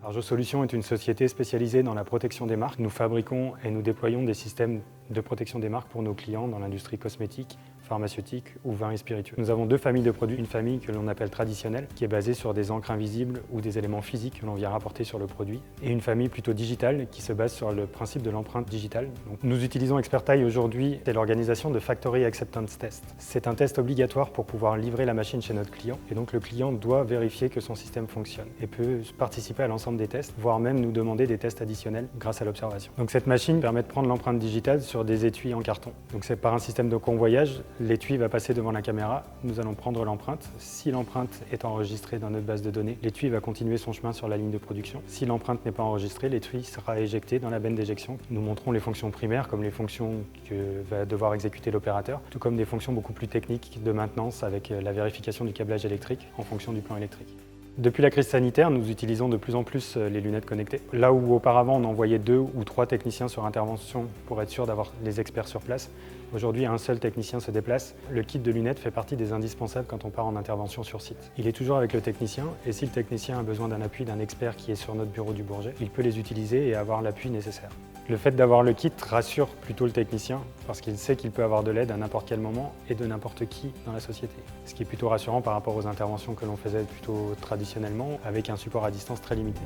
Arjo Solutions est une société spécialisée dans la protection des marques. Nous fabriquons et nous déployons des systèmes de protection des marques pour nos clients dans l'industrie cosmétique, pharmaceutique ou vin et spiritueux. Nous avons deux familles de produits. Une famille que l'on appelle traditionnelle, qui est basée sur des encres invisibles ou des éléments physiques que l'on vient rapporter sur le produit. Et une famille plutôt digitale, qui se base sur le principe de l'empreinte digitale. Donc, nous utilisons Expertise aujourd'hui, c'est l'organisation de Factory Acceptance Test. C'est un test obligatoire pour pouvoir livrer la machine chez notre client. Et donc le client doit vérifier que son système fonctionne et peut participer à l'ensemble des tests, voire même nous demander des tests additionnels grâce à l'observation. Donc cette machine permet de prendre l'empreinte digitale sur des étuis en carton. Donc c'est par un système de convoyage. L'étui va passer devant la caméra, nous allons prendre l'empreinte. Si l'empreinte est enregistrée dans notre base de données, l'étui va continuer son chemin sur la ligne de production. Si l'empreinte n'est pas enregistrée, l'étui sera éjecté dans la benne d'éjection. Nous montrons les fonctions primaires comme les fonctions que va devoir exécuter l'opérateur, tout comme des fonctions beaucoup plus techniques de maintenance avec la vérification du câblage électrique en fonction du plan électrique. Depuis la crise sanitaire, nous utilisons de plus en plus les lunettes connectées. Là où auparavant on envoyait 2 ou 3 techniciens sur intervention pour être sûr d'avoir les experts sur place, aujourd'hui un seul technicien se déplace. Le kit de lunettes fait partie des indispensables quand on part en intervention sur site. Il est toujours avec le technicien et si le technicien a besoin d'un appui d'un expert qui est sur notre bureau du Bourget, il peut les utiliser et avoir l'appui nécessaire. Le fait d'avoir le kit rassure plutôt le technicien parce qu'il sait qu'il peut avoir de l'aide à n'importe quel moment et de n'importe qui dans la société. Ce qui est plutôt rassurant par rapport aux interventions que l'on faisait plutôt traditionnellement avec un support à distance très limité.